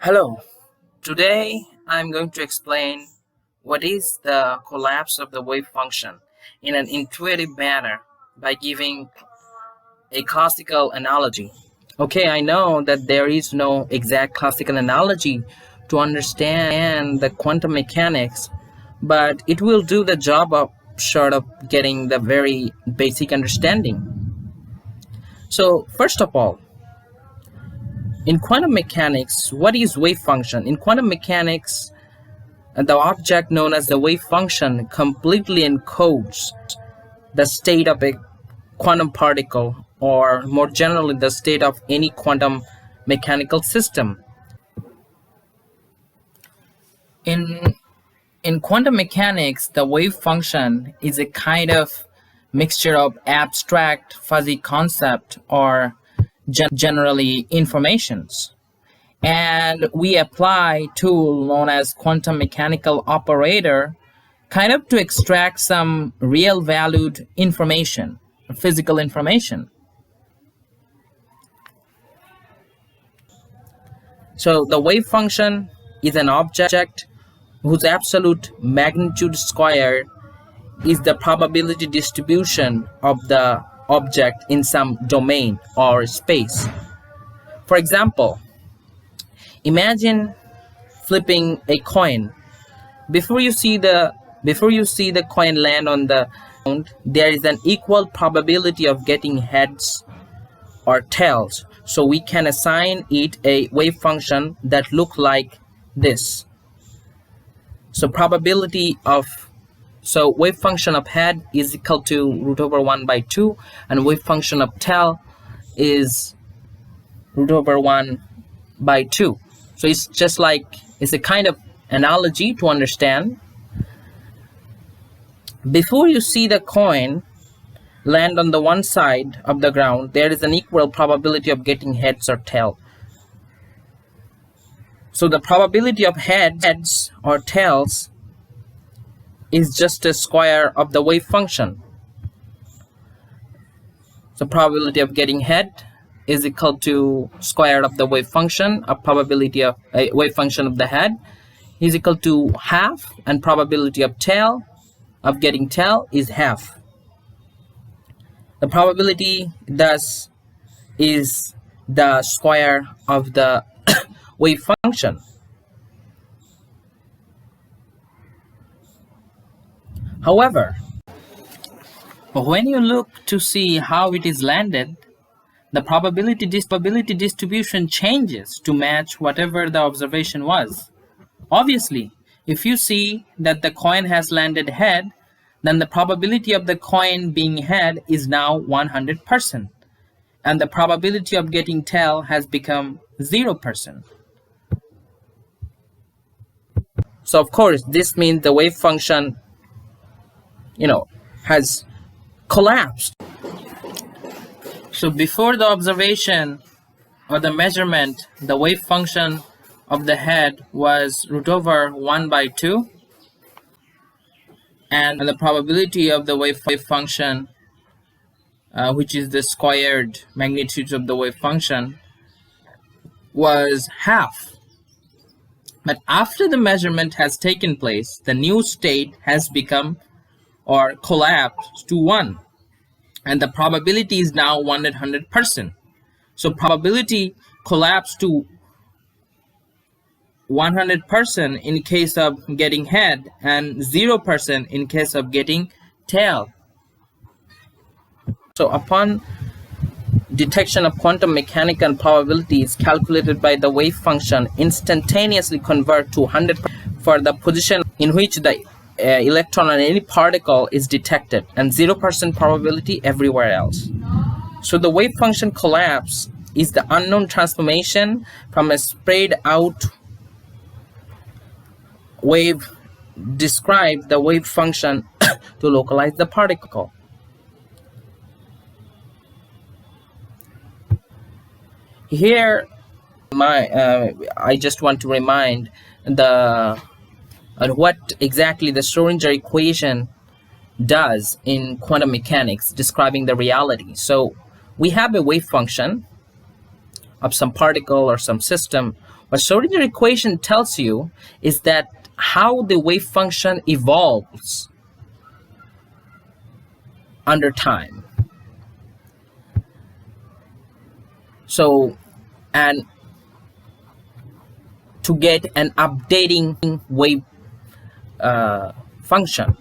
Hello, today I'm going to explain what is the collapse of the wave function in an intuitive manner by giving a classical analogy. Okay, I know that there is no exact classical analogy to understand the quantum mechanics, but it will do the job of short of getting the very basic understanding. So, first of all, in quantum mechanics, what is wave function? In quantum mechanics, the object known as the wave function completely encodes the state of a quantum particle, or more generally, the state of any quantum mechanical system. In, in quantum mechanics, the wave function is a kind of mixture of abstract, fuzzy concept or generally informations. And we apply tool known as quantum mechanical operator kind of to extract some real valued information, physical information. So the wave function is an object whose absolute magnitude square is the probability distribution of the object in some domain or space. For example, imagine flipping a coin. Before you see the coin land on the ground, there is an equal probability of getting heads or tails. So we can assign it a wave function that look like this. So wave function of head is equal to root over 1 by 2, and wave function of tail is root over 1 by 2. So it's a kind of analogy to understand. Before you see the coin land on the one side of the ground, there is an equal probability of getting heads or tail. So the probability of heads or tails is just a square of the wave function. So probability of getting head is equal to square of the wave function. A probability of a wave function of the head is equal to half, and probability of getting tail is half. The probability thus is the square of the wave function. However, when you look to see how it is landed, the probability distribution changes to match whatever the observation was. Obviously, if you see that the coin has landed head, then the probability of the coin being head is now 100%, and the probability of getting tail has become 0%. So of course, this means the wave function, has collapsed. So before the observation or the measurement, the wave function of the head was root over 1 by 2, and the probability of the wave function, which is the squared magnitude of the wave function, was half. But after the measurement has taken place, the new state has become or collapsed to 1, and the probability is now 100%. So probability collapsed to 100% in case of getting head and 0% in case of getting tail. So upon detection of quantum mechanical probabilities calculated by the wave function instantaneously convert to 100 for the position in which the electron or any particle is detected, and 0% probability everywhere else. So the wave function collapse is the unknown transformation from a spread out wave describe the wave function to localize the particle. Here I just want to remind what exactly the Schrodinger equation does in quantum mechanics describing the reality. So we have a wave function of some particle or some system What Schrodinger equation tells you is that how the wave function evolves under time. So, and to get an updating wave function.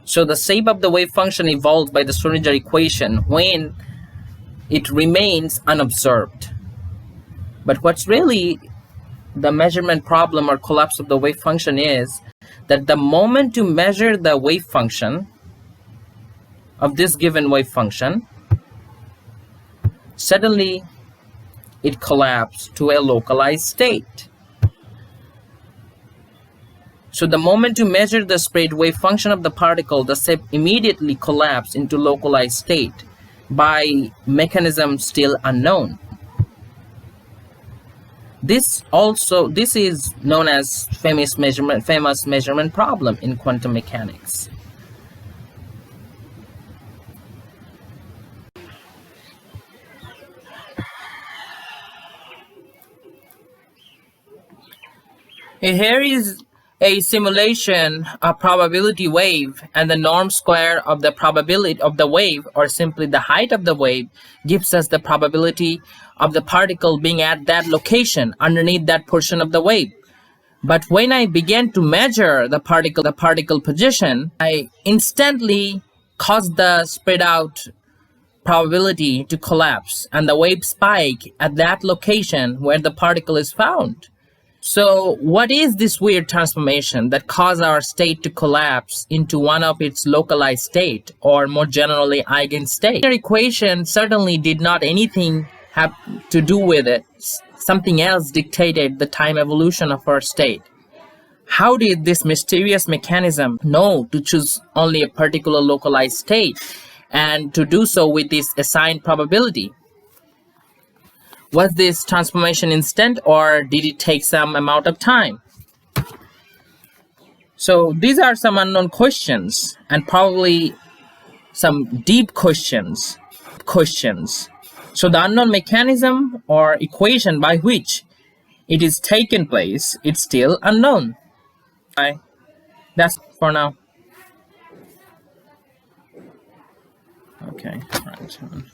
So the shape of the wave function evolves by the Schrodinger equation when it remains unobserved. But what's really the measurement problem or collapse of the wave function is that the moment you measure the wave function of this given wave function, suddenly it collapsed to a localized state. So the moment you measure the spread wave function of the particle, the shape immediately collapsed into localized state by mechanism still unknown. This is known as famous measurement problem in quantum mechanics. Here is a simulation of probability wave, and the norm square of the probability of the wave, or simply the height of the wave, gives us the probability of the particle being at that location underneath that portion of the wave. But when I began to measure the particle position, I instantly caused the spread out probability to collapse and the wave spike at that location where the particle is found. So what is this weird transformation that caused our state to collapse into one of its localized state, or more generally eigenstate? The equation certainly did not anything have to do with it. Something else dictated the time evolution of our state. How did this mysterious mechanism know to choose only a particular localized state and to do so with this assigned probability? Was this transformation instant, or did it take some amount of time? So these are some unknown questions, and probably some deep questions. So the unknown mechanism or equation by which it is taken place, it's still unknown. That's for now. Okay. Right.